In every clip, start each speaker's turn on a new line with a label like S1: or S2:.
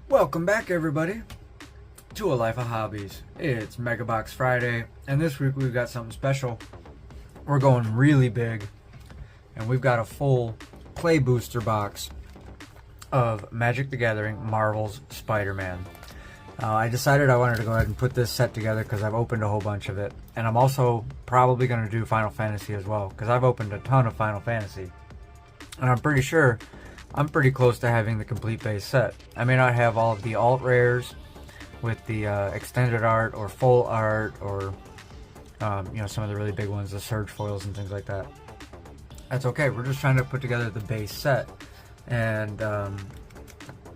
S1: Welcome back, everybody, to A Life of Hobbies. It's Mega Box Friday, and this week we've got something special. We're going really big, and we've got a full play booster box of Magic the Gathering Marvel's Spider-Man. I decided I wanted to go ahead and put this set together because I've opened a whole bunch of it, and I'm also probably going to do Final Fantasy as well because I've opened a ton of Final Fantasy, and I'm pretty sure I'm pretty close to having the complete base set. I may not have all of the alt rares with the extended art or full art or some of the really big ones, the surge foils and things like that. That's okay. We're just trying to put together the base set, and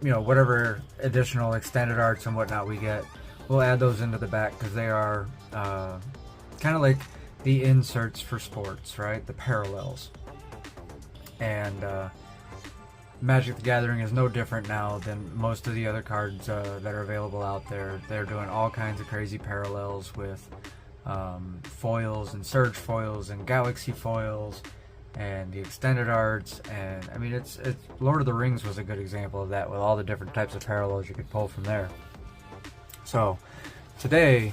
S1: whatever additional extended arts and whatnot we get, we'll add those into the back because they are kind of like the inserts for sports, right? The parallels. And Magic the Gathering is no different now than most of the other cards that are available out there. They're doing all kinds of crazy parallels with foils and surge foils and galaxy foils and the extended arts, and I mean it's Lord of the Rings was a good example of that with all the different types of parallels you could pull from there. So today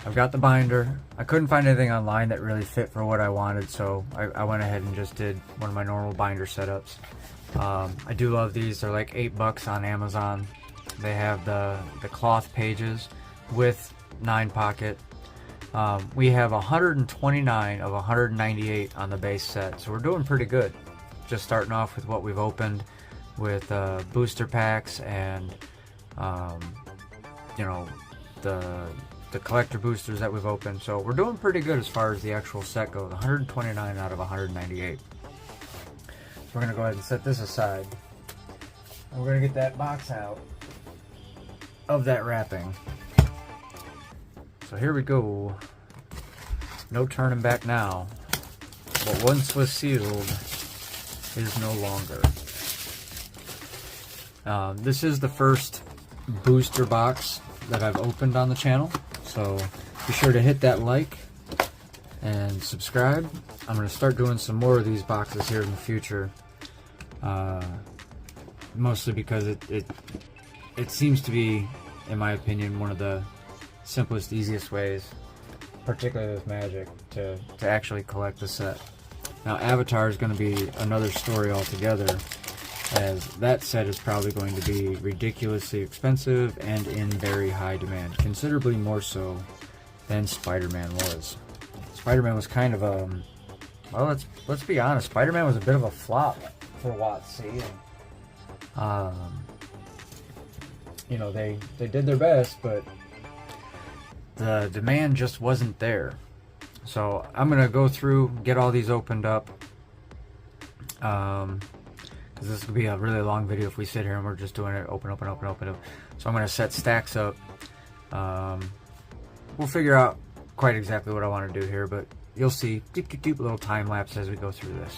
S1: I've got the binder. I couldn't find anything online that really fit for what I wanted, so I went ahead and just did one of my normal binder setups. I do love these. They're like $8 on Amazon. They have the cloth pages with 9 pocket. We have 129 of 198 on the base set, so we're doing pretty good. Just starting off with what we've opened with booster packs and the collector boosters that we've opened. So we're doing pretty good as far as the actual set goes. 129 out of 198. So we're going to go ahead and set this aside. And we're going to get that box out of that wrapping. So here we go. No turning back now. What once was sealed is no longer. This is the first booster box that I've opened on the channel. So be sure to hit that like and subscribe. I'm going to start doing some more of these boxes here in the future. Mostly because it seems to be, in my opinion, one of the simplest, easiest ways, particularly with Magic, to actually collect the set. Now Avatar is going to be another story altogether, as that set is probably going to be ridiculously expensive and in very high demand, considerably more so than Spider-Man was. Spider-Man was kind of a, well, let's be honest, Spider-Man was a bit of a flop for WotC. They did their best, but the demand just wasn't there. So I'm gonna go through, get all these opened up, because this will be a really long video if we sit here and we're just doing it open. So I'm gonna set stacks up. We'll figure out quite exactly what I want to do here, but you'll see little time lapse as we go through this.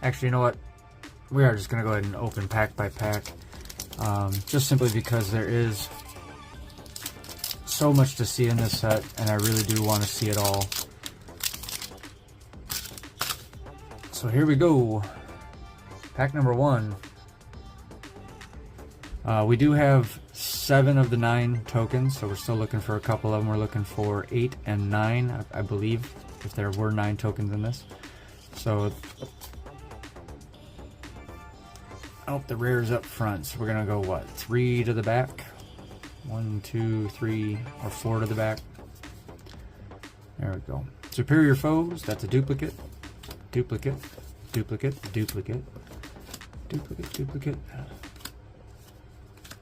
S1: Actually, you know what? We are just gonna go ahead and open pack by pack, just simply because there is so much to see in this set, and I really do want to see it all. So here we go. Pack number 1. We do have 7 of the 9 tokens, so we're still looking for a couple of them. We're looking for 8 and 9, I believe, if there were 9 tokens in this. So, oh, the rare's up front, so we're gonna go what, 3 to the back? 1, 2, 3, or 4 to the back. There we go. Superior Foes, that's a duplicate. Duplicate.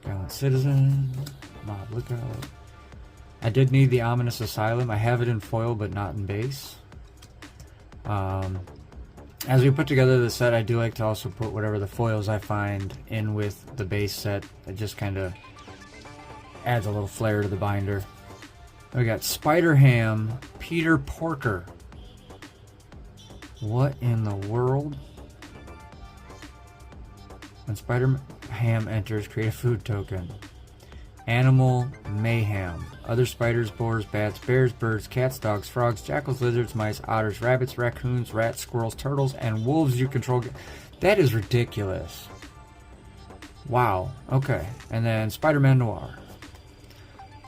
S1: Gallant Citizen. Mob Lookout. I did need the Ominous Asylum. I have it in foil, but not in base. As we put together the set, I do like to also put whatever the foils I find in with the base set. It just kind of adds a little flair to the binder. We got Spider-Ham, Peter Porker. What in the world? When Spider-Ham enters, create a food token. Animal Mayhem. Other spiders, boars, bats, bears, birds, cats, dogs, frogs, jackals, lizards, mice, otters, rabbits, raccoons, rats, squirrels, turtles, and wolves you control. That is ridiculous. Wow. Okay. And then Spider-Man Noir.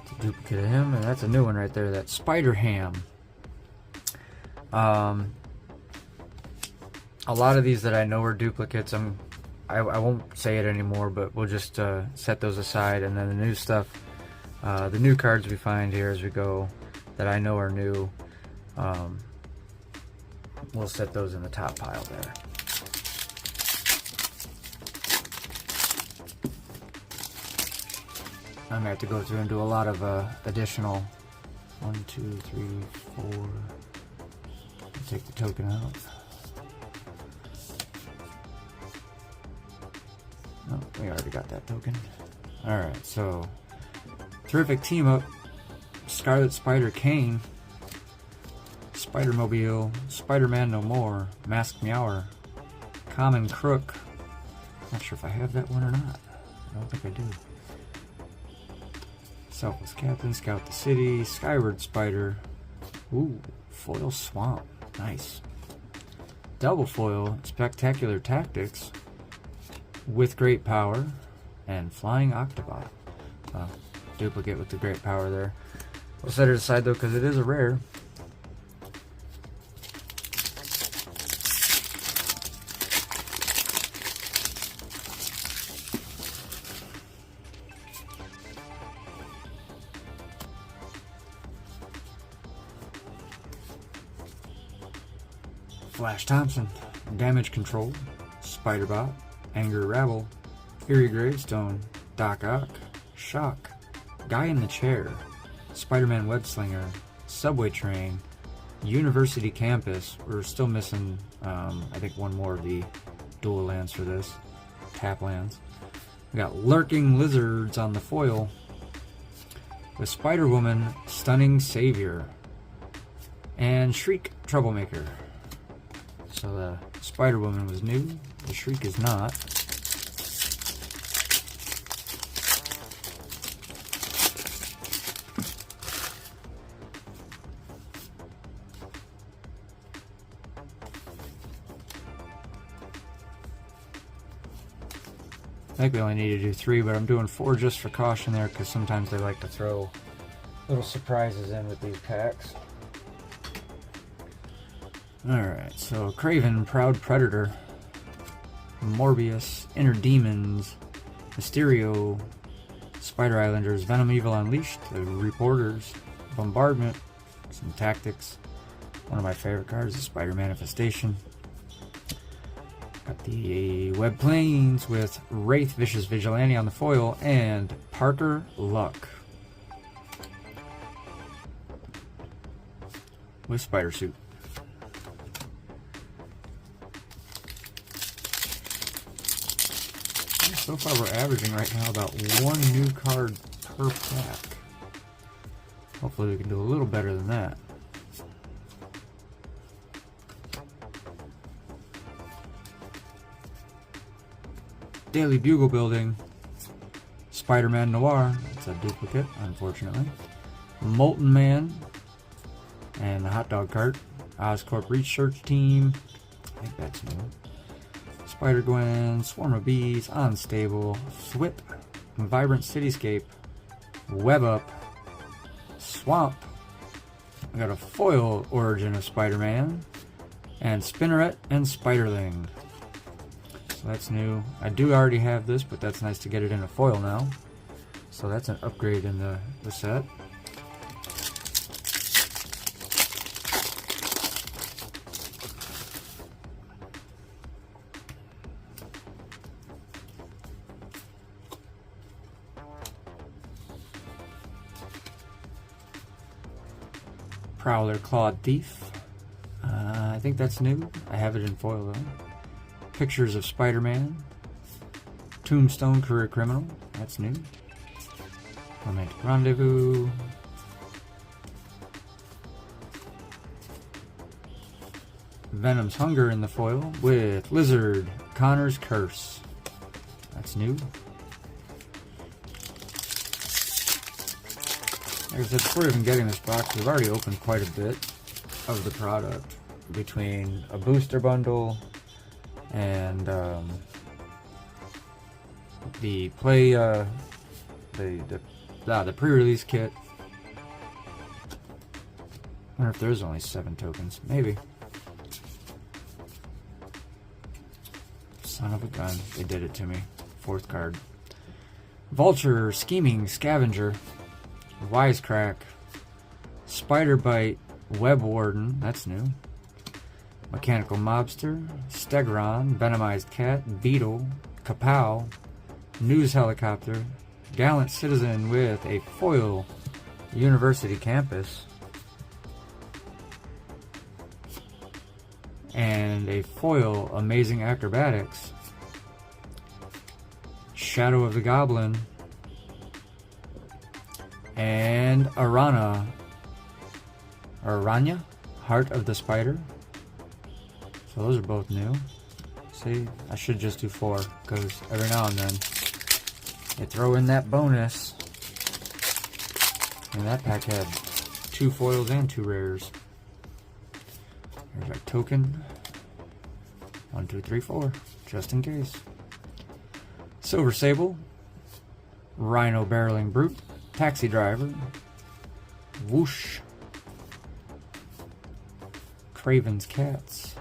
S1: It's a duplicate of him, and that's a new one right there. That's Spider-Ham. A lot of these that I know are duplicates. I won't say it anymore, but we'll just set those aside. And then the new stuff, the new cards we find here as we go that I know are new, we'll set those in the top pile there. I'm gonna have to go through and do a lot of additional 1, 2, 3, 4. Take the token out. Oh, we already got that token. Alright, so terrific team up. Scarlet Spider Kane, Spider-Mobile, Spider-Man No More, Masked Meower, Common Crook. Not sure if I have that one or not. I don't think I do. Selfless Captain, Scout the City, Skyward Spider. Ooh, Foil Swamp. Nice. Double foil, Spectacular Tactics, with Great Power, and Flying Octobot. Duplicate with the Great Power there. We'll set it aside though because it is a rare. Flash Thompson, Damage Control, Spider-Bot, Anger Rabble, Eerie Gravestone, Doc Ock, Shock, Guy in the Chair, Spider-Man Webslinger, Subway Train, University Campus. We're still missing, I think, one more of the dual lands for this. Tap lands. We got Lurking Lizards on the foil with Spider-Woman, Stunning Savior, and Shriek Troublemaker. So the Spider-Woman was new, the Shriek is not. I think we only need to do 3, but I'm doing 4 just for caution there because sometimes they like to throw little surprises in with these packs. Alright, so Kraven, Proud Predator, Morbius, Inner Demons, Mysterio, Spider Islanders, Venom Evil Unleashed, the Reporters, Bombardment, some Tactics. One of my favorite cards is Spider Manifestation. Got the Web Planes with Wraith, Vicious Vigilante on the foil, and Parker Luck with Spider Suit. So far we're averaging right now about 1 new card per pack. Hopefully we can do a little better than that. Daily Bugle Building, Spider-Man Noir, that's a duplicate, unfortunately. Molten Man, and the Hot Dog Cart. Oscorp Research Team, I think that's new. Spider-Gwen, Swarm of Bees, Unstable, Thwip, Vibrant Cityscape, Web Up, Swamp. We got a foil Origin of Spider-Man, and Spinneret and Spiderling. So that's new. I do already have this, but that's nice to get it in a foil now. So that's an upgrade in the set. Prowler Clawed Thief. I think that's new. I have it in foil though. Pictures of Spider-Man. Tombstone Career Criminal. That's new. Romantic Rendezvous. Venom's Hunger in the foil with Lizard Connor's Curse. That's new. Like I said, before even getting this box, we've already opened quite a bit of the product between a booster bundle and the the pre-release kit. I wonder if there's only 7 tokens. Maybe. Son of a gun. They did it to me. 4th card. Vulture, Scheming Scavenger, Wisecrack, Spider Bite, Web Warden, that's new. Mechanical Mobster, Stegron, Venomized Cat, Beetle, Kapow, News Helicopter, Gallant Citizen with a foil University Campus, and a foil Amazing Acrobatics, Shadow of the Goblin, and Aranya, Heart of the Spider. So those are both new. See, I should just do 4, because every now and then they throw in that bonus. And that pack had 2 foils and 2 rares. There's our token. 1, 2, 3, 4, just in case. Silver Sable, Rhino Barreling Brute, Taxi Driver, Whoosh, Craven's Cats,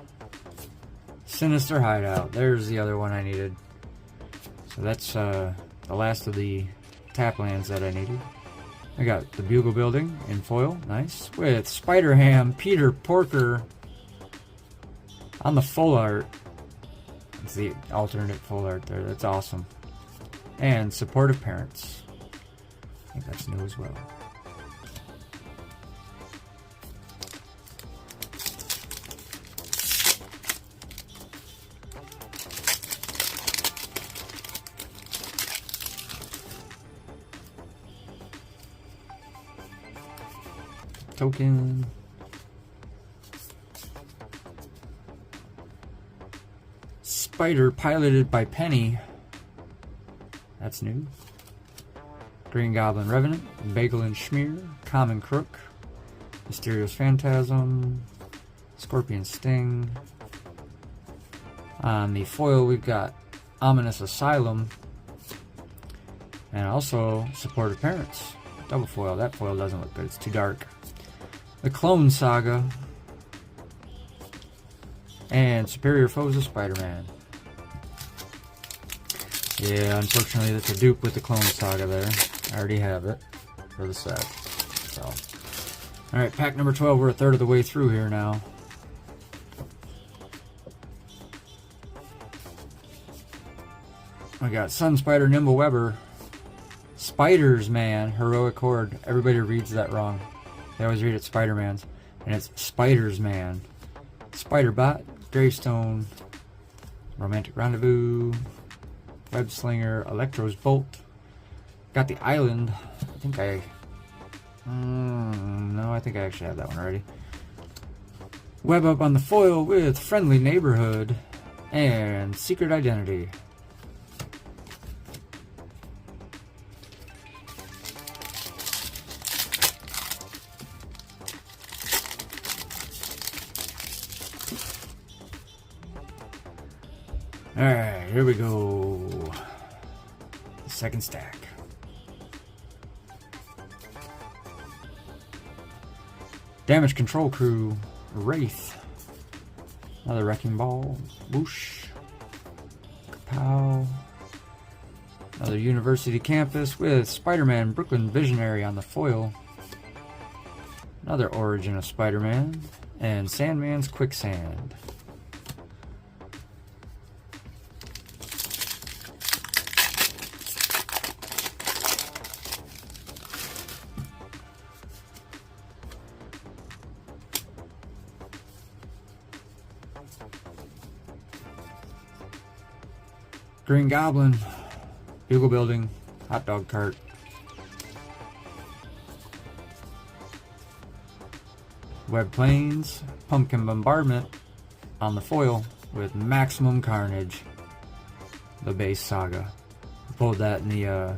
S1: Sinister Hideout. There's the other one I needed. So that's the last of the tap lands that I needed. I got the Bugle Building in foil, nice, with Spider Ham, Peter Porker on the full art. It's the alternate full art there. That's awesome. And Supportive Parents. I think that's new as well. Token. Spider piloted by Penny. That's new. Green Goblin Revenant, Bagel and Schmear, Common Crook, Mysterious Phantasm, Scorpion Sting. On the foil, we've got Ominous Asylum, and also Supportive Parents. Double foil. That foil doesn't look good. It's too dark. The Clone Saga, and Superior Foes of Spider-Man. Yeah, unfortunately, that's a dupe with the Clone Saga there. I already have it for the set. So, alright, pack number 12. We're a third of the way through here now. I got Sun Spider, Nimble Webber, Spiders Man, Heroic Horde. Everybody reads that wrong. They always read it Spider-Man's, and it's Spiders Man. Spider-Bot, Gravestone, Romantic Rendezvous, Web Slinger, Electro's Bolt. Got the Island. I think no, I think I actually have that one already. Web Up on the foil with Friendly Neighborhood and Secret Identity. Alright, here we go. Second stack. Damage Control Crew, Wraith. Another Wrecking Ball, Whoosh. Kapow. Another University Campus with Spider-Man, Brooklyn Visionary on the foil. Another Origin of Spider-Man. And Sandman's Quicksand. Green Goblin, Bugle Building, Hot Dog Cart. Web Plains, Pumpkin Bombardment on the foil with Maximum Carnage, the base saga. I pulled that in the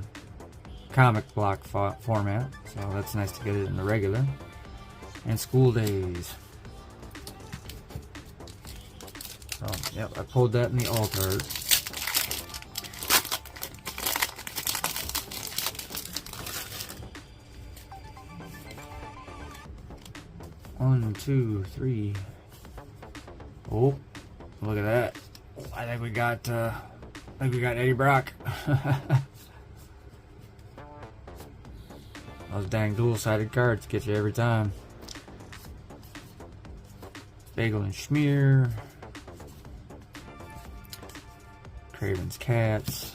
S1: comic block format, so that's nice to get it in the regular. And School Days. So, yep, I pulled that in the alt art. 1, 2, 3. Oh, look at that. I think we got Eddie Brock. Those dang dual-sided cards get you every time. Bagel and Schmear. Craven's Cats.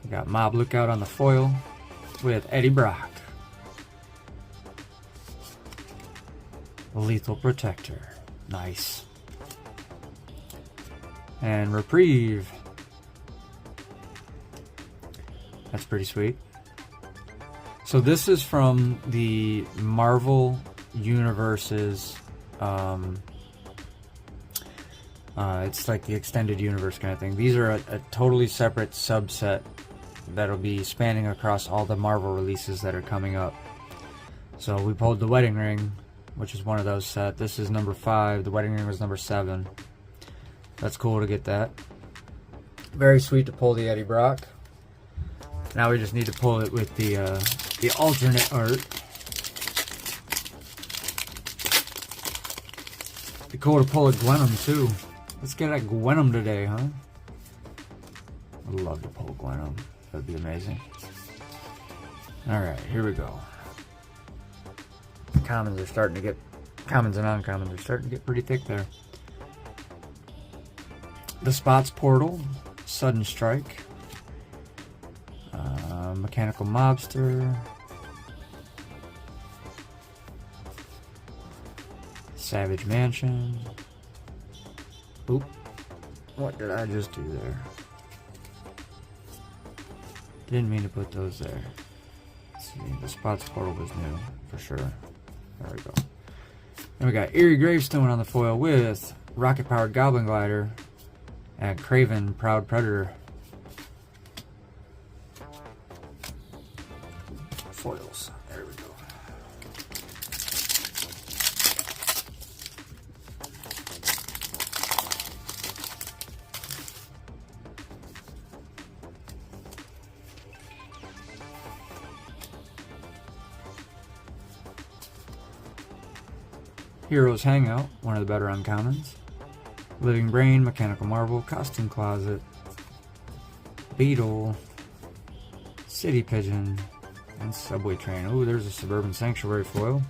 S1: We got Mob Lookout on the foil with Eddie Brock. Lethal Protector. Nice. And Reprieve. That's pretty sweet. So this is from the Marvel Universe's, it's like the extended universe kind of thing. These are a totally separate subset that'll be spanning across all the Marvel releases that are coming up. So we pulled the Wedding Ring, which is one of those set. This is number 5. The Wedding Ring was number 7. That's cool to get that. Very sweet to pull the Eddie Brock. Now we just need to pull it with the alternate art. Be cool to pull a Gwenum too. Let's get a Gwenum today, huh? I'd love to pull Gwenum. That'd be amazing. Alright, here we go. Commons are starting to get, commons and uncommons are starting to get pretty thick there. The Spots Portal, Sudden Strike, Mechanical Mobster, Savage Mansion. Oop, what did I just do there? Didn't mean to put those there. Let's see, the Spots Portal was new, for sure. There we go. And we got Eerie Gravestone on the foil with Rocket Powered Goblin Glider and Craven Proud Predator. Foils. There we go. Heroes Hangout, one of the better uncommons. Living Brain, Mechanical Marvel, Costume Closet, Beetle, City Pigeon, and Subway Train. Oh, there's a Suburban Sanctuary foil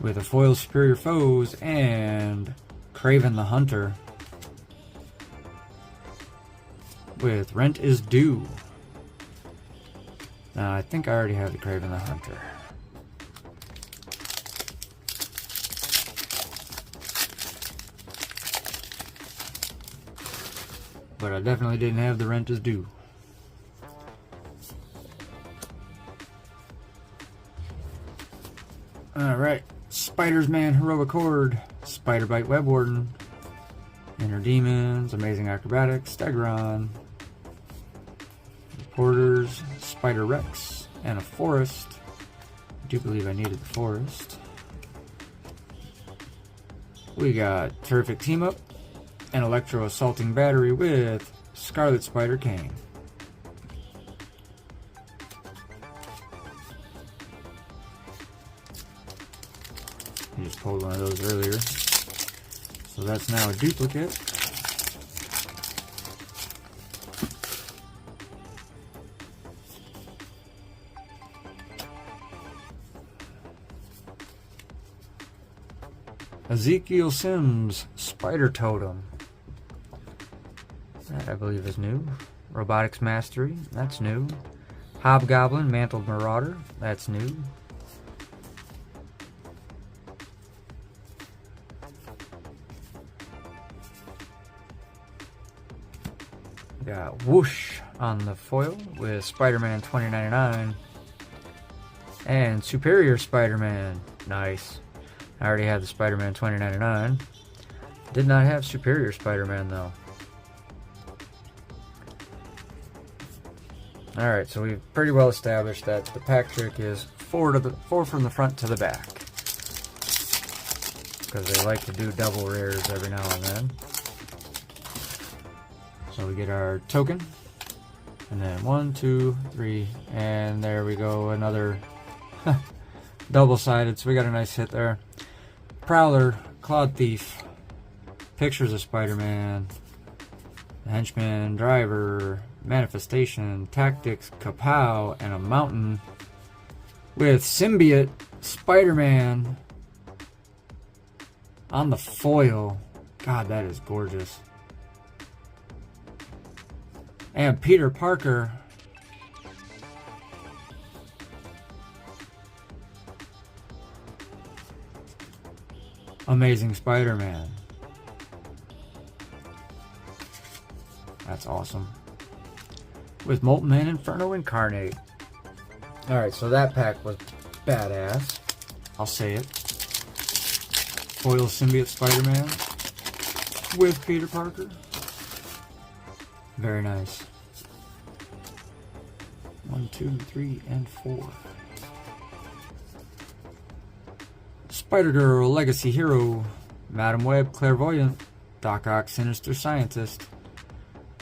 S1: with a foil Superior Foes and Craven the Hunter with Rent is Due. Now, I think I already have the Craven the Hunter. But I definitely didn't have the Rent is Due. Alright, Spider's Man Heroic Horde, Spider Bite Web Warden, Inner Demons, Amazing Acrobatics, Stegron, Reporters, Spider Rex, and a Forest. I do believe I needed the Forest. We got Terrific Team Up, an Electro Assaulting Battery with Scarlet Spider Kane. I just pulled one of those earlier. So that's now a duplicate. Ezekiel Sims, Spider Totem. That I believe is new. Robotics Mastery, that's new. Hobgoblin, Mantled Marauder, that's new. Got Whoosh on the foil with Spider-Man 2099 and Superior Spider-Man. Nice. I already had the Spider-Man 2099. Did not have Superior Spider-Man though. Alright, so we've pretty well established that the pack trick is four from the front to the back. Because they like to do double rares every now and then. So we get our token. And then 1, 2, 3, and there we go, another double-sided, so we got a nice hit there. Prowler, Clawed Thief, Pictures of Spider-Man, Henchman, Driver, Manifestation, Tactics, Kapow, and a Mountain with Symbiote Spider-Man on the foil. God, that is gorgeous. And Peter Parker. Amazing Spider-Man. That's awesome. With Molten Man Inferno Incarnate. Alright, so that pack was badass. I'll say it. Foil Symbiote Spider-Man with Peter Parker. Very nice. 1, 2, 3, and 4. Spider-Girl, Legacy Hero, Madam Web, Clairvoyant, Doc Ock, Sinister Scientist,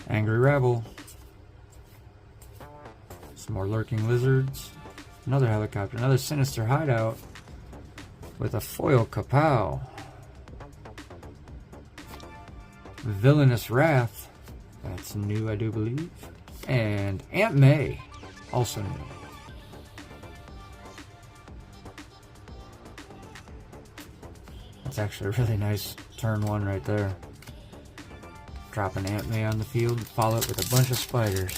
S1: Angry Rebel, some more Lurking Lizards, another helicopter, another Sinister Hideout with a foil Kapow, Villainous Wrath, that's new I do believe, and Aunt May, also new. That's actually a really nice turn 1 right there. Drop an Aunt May on the field, follow it with a bunch of spiders.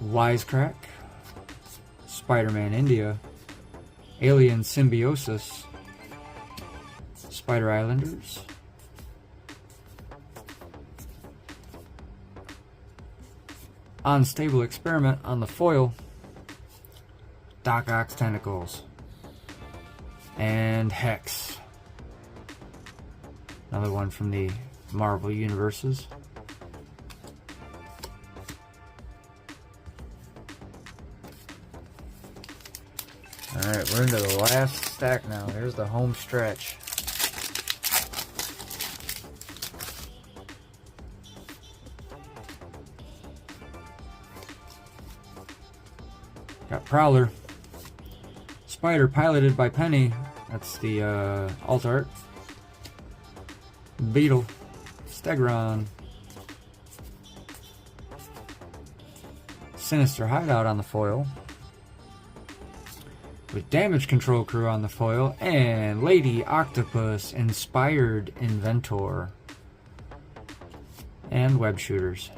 S1: Wisecrack, Spider-Man India, Alien Symbiosis, Spider Islanders, Unstable Experiment on the foil, Doc Ock's Tentacles, and Hex. Another one from the Marvel Universes. Alright, we're into the last stack now. Here's the home stretch. Got Prowler, Spider piloted by Penny, that's the alt art, Beetle, Stegron, Sinister Hideout on the foil, with Damage Control Crew on the foil, and Lady Octopus Inspired Inventor, and Web Shooters.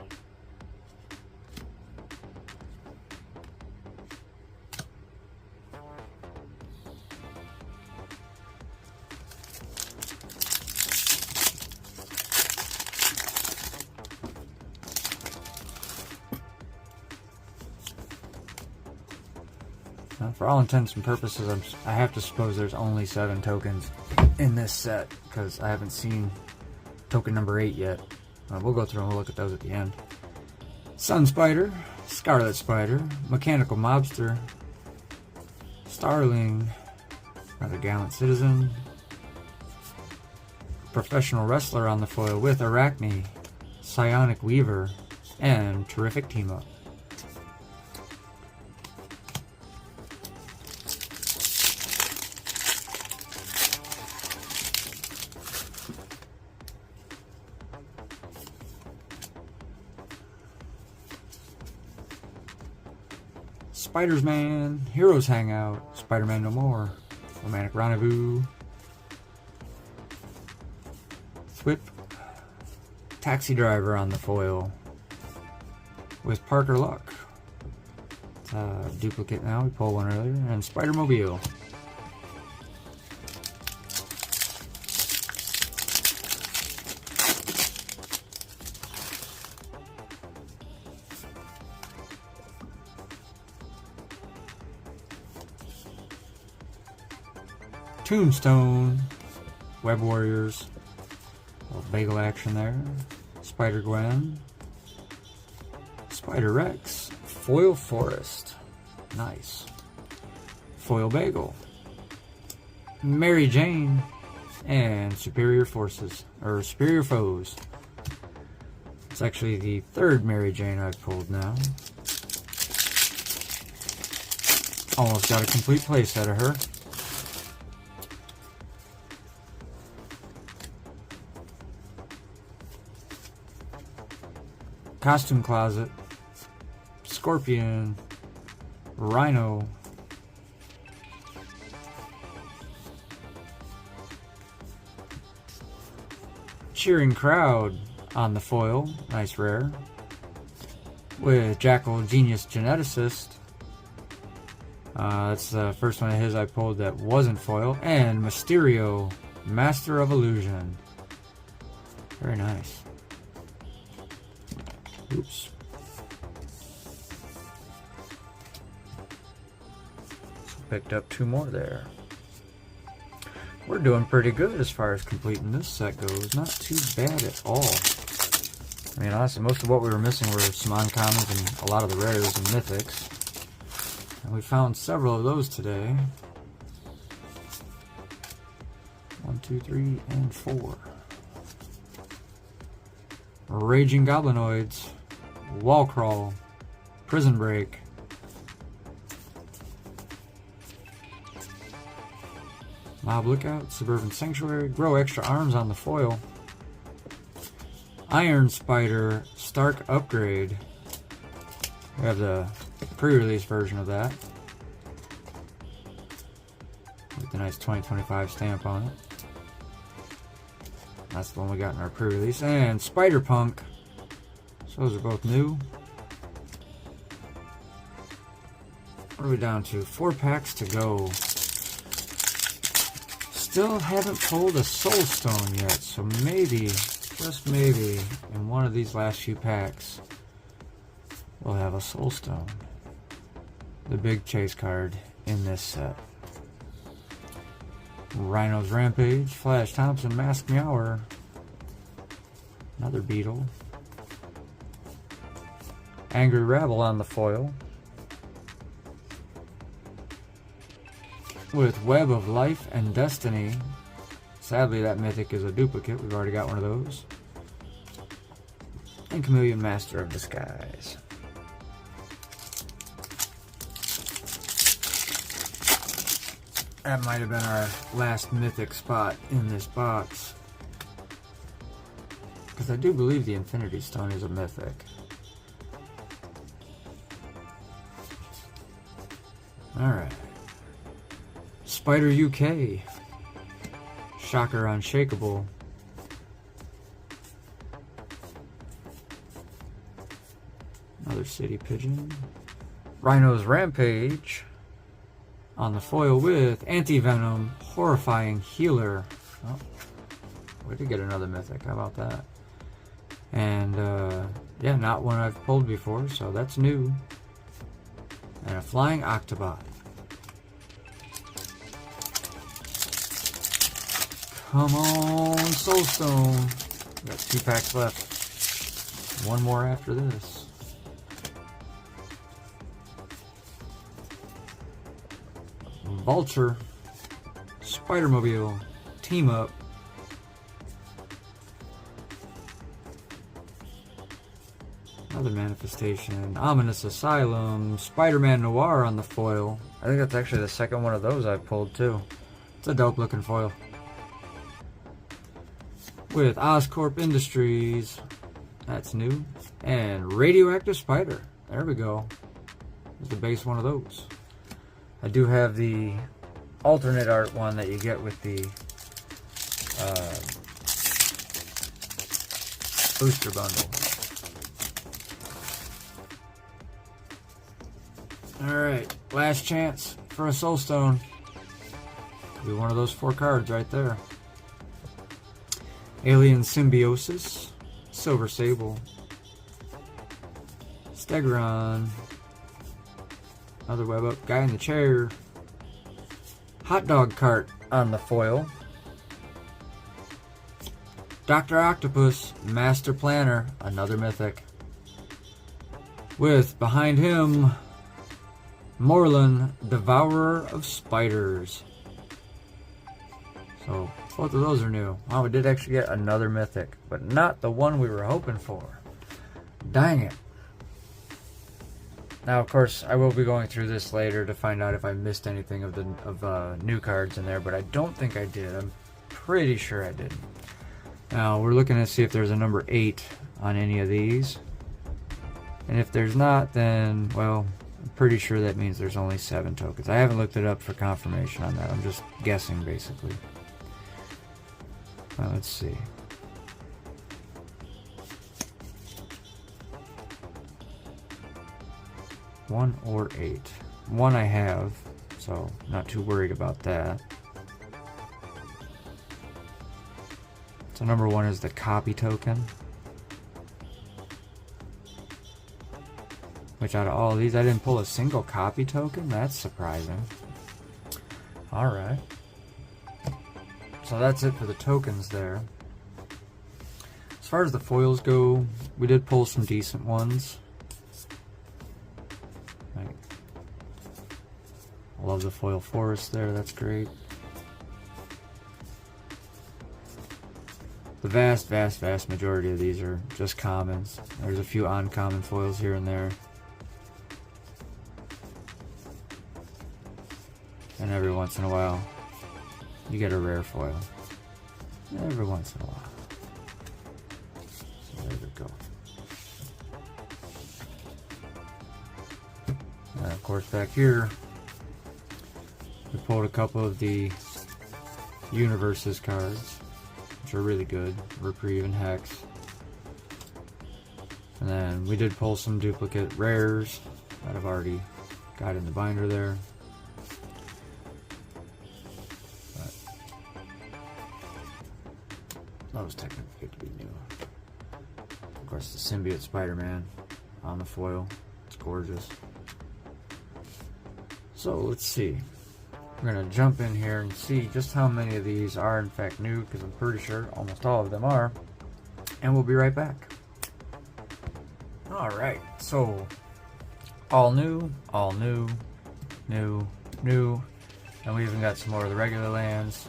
S1: For all intents and purposes, I have to suppose there's only 7 tokens in this set, because I haven't seen token number 8 yet. We'll go through and we'll look at those at the end. Sun Spider, Scarlet Spider, Mechanical Mobster, Starling, another Gallant Citizen, Professional Wrestler on the foil with Arachne, Psionic Weaver, and Terrific Team Up. Spider-Man, Heroes Hangout, Spider-Man No More, Romantic Rendezvous, Thwip, Taxi Driver on the foil with Parker Luck. It's a duplicate now, we pulled one earlier, and Spider-Mobile. Tombstone, Web Warriors, a little bagel action there, Spider-Gwen, Spider-Rex, Foil Forest, nice, Foil Bagel, Mary Jane, and Superior Forces, or Superior Foes. It's actually the third Mary Jane I've pulled now. Almost got a complete playset of her. Costume Closet, Scorpion, Rhino, Cheering Crowd on the foil, nice rare, with Jackal Genius Geneticist. That's the first one of his I pulled that wasn't foil, and Mysterio, Master of Illusion. Very nice. Oops. Picked up 2 more there. We're doing pretty good as far as completing this set goes. Not too bad at all. I mean, honestly, most of what we were missing were some uncommons and a lot of the rares and mythics. And we found several of those today. 1, 2, 3, and 4. Raging Goblinoids, Wall Crawl, Prison Break, Mob Lookout, Suburban Sanctuary, Grow Extra Arms on the foil, Iron Spider, Stark Upgrade. We have the pre-release version of that with the nice 2025 stamp on it. That's the one we got in our pre-release. And Spider-Punk. So those are both new. What are we down to? 4 packs to go. Still haven't pulled a Soul Stone yet, so maybe, just maybe, in one of these last few packs, we'll have a Soul Stone. The big chase card in this set. Rhino's Rampage, Flash Thompson, Mask Meower, another Beetle, Angry Rabble on the foil, with Web of Life and Destiny. Sadly, that mythic is a duplicate. We've already got one of those. And Chameleon, Master of Disguise. That might have been our last mythic spot in this box, because I do believe the Infinity Stone is a mythic. Alright. Spider UK, Shocker Unshakable, another City Pigeon, Rhino's Rampage on the foil with Anti-Venom, Horrifying Healer. Oh, we did get another mythic, how about that? And yeah, not one I've pulled before, so that's new. And a Flying Octobot. Come on, Soulstone. We got 2 packs left. 1 more after this. Vulture, Spider-Mobile, Team Up, another Manifestation, Ominous Asylum, Spider-Man Noir on the foil. I think that's actually the second one of those I've pulled too. It's a dope looking foil. With Oscorp Industries, that's new, and Radioactive Spider. There we go. There's the base one of those. I do have the alternate art one that you get with the booster bundle. Alright, last chance for a Soulstone. Could be one of those 4 cards right there. Alien Symbiosis, Silver Sable, Stegoron, another Web Up, Guy in the Chair, Hot Dog Cart on the foil, Dr. Octopus, Master Planner, another mythic, with behind him Morlun, Devourer of Spiders. So both of those are new. Wow, we did actually get another mythic, but not the one we were hoping for. Dang it. Now, of course, I will be going through this later to find out if I missed anything of the new cards in there, but I don't think I did. I'm pretty sure I didn't. Now, we're looking to see if there's a number 8 on any of these. And if there's not, then, well, I'm pretty sure that means there's only 7 tokens. I haven't looked it up for confirmation on that. I'm just guessing, basically. Well, let's see. One or 8. One I have, so not too worried about that. So number 1 is the copy token. Which out of all of these, I didn't pull a single copy token? That's surprising. Alright. So that's it for the tokens there. As far as the foils go, we did pull some decent ones. I love the foil forest there, that's great. The vast majority of these are just commons. There's a few uncommon foils here and there. And every once in a while, you get a rare foil. Every once in a while. So there we go. And of course back here, we pulled a couple of the Universes cards, which are really good. Reprieve and Hex. And then we did pull some duplicate rares that I've already got in the binder there. But those technically get to be new. Of course, the Symbiote Spider-Man on the foil. It's gorgeous. So let's see. We're going to jump in here and see just how many of these are in fact new, because I'm pretty sure almost all of them are. And we'll be right back. Alright, so all new, new. And we even got some more of the regular lands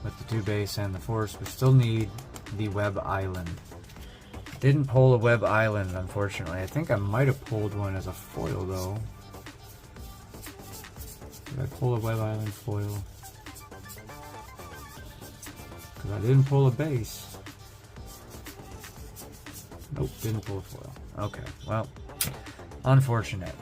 S1: with the 2 base and the forest. We still need the Web Island. Didn't pull a Web Island, unfortunately. I think I might have pulled one as a foil though. Did I pull a Web Island foil? Because I didn't pull a base. Nope, didn't pull a foil. Okay, well, unfortunate.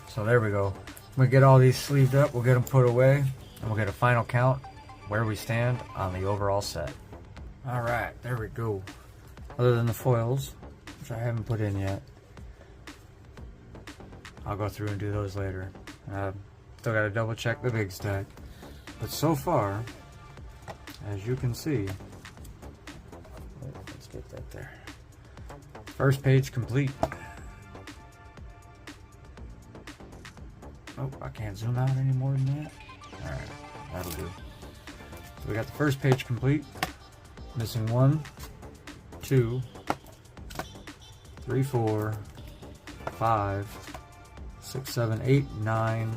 S1: So there we go. We'll get all these sleeved up, we'll get them put away, and we'll get a final count where we stand on the overall set. Alright, there we go. Other than the foils, which I haven't put in yet. I'll go through and do those later. Still got to double check the big stack. But so far, as you can see, let's get that there. First page complete. Oh, I can't zoom out any more than that. Alright, that'll do. So we got the first page complete. Missing 1, 2, 3, 4, 5, 6, 7, 8, 9,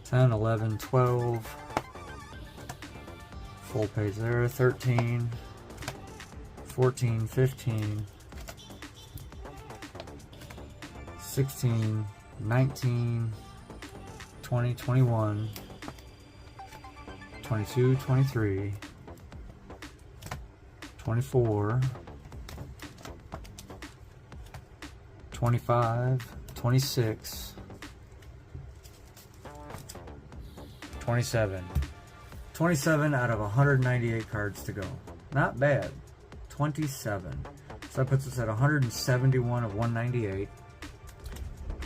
S1: 10, 11, 12, full page there, 13, 14, 15, 16, 19, 20, 21, 22, 23, 24, 25, 26, 27. 27 out of 198 cards to go. Not bad. 27. So that puts us at 171 of 198.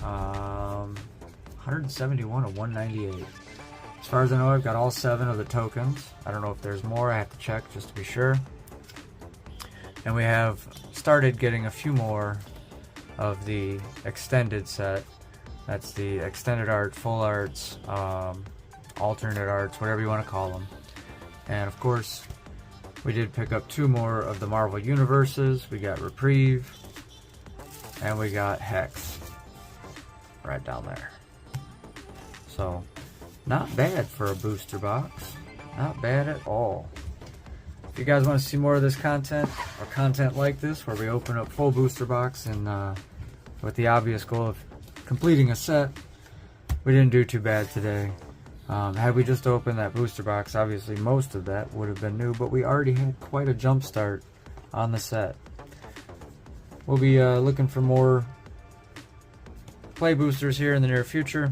S1: 171 of 198. As far as I know, I've got all 7 of the tokens. I don't know if there's more. I have to check just to be sure. And we have started getting a few more of the extended set. That's the extended art, full arts, alternate arts, whatever you want to call them. And of course, we did pick up 2 more of the Marvel Universes. We got Reprieve, and we got Hex, right down there. So, not bad for a booster box. Not bad at all. If you guys want to see more of this content, or content like this, where we open up full booster box and with the obvious goal of completing a set, we didn't do too bad today. Had we just opened that booster box, obviously most of that would have been new, but we already had quite a jump start on the set. We'll be looking for more play boosters here in the near future.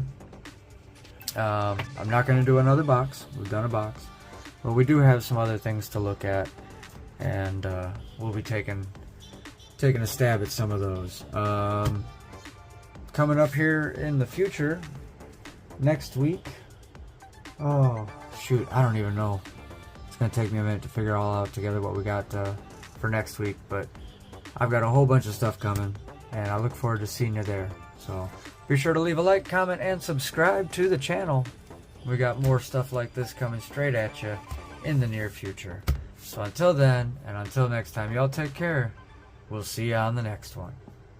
S1: I'm not going to do another box. We've done a box. But we do have some other things to look at, and we'll be taking a stab at some of those. Coming up here in the future, next week. Oh, shoot, I don't even know. It's going to take me a minute to figure all out together what we got for next week, but I've got a whole bunch of stuff coming, and I look forward to seeing you there. So be sure to leave a like, comment, and subscribe to the channel. We got more stuff like this coming straight at you in the near future. So until then, and until next time, y'all take care. We'll see you on the next one.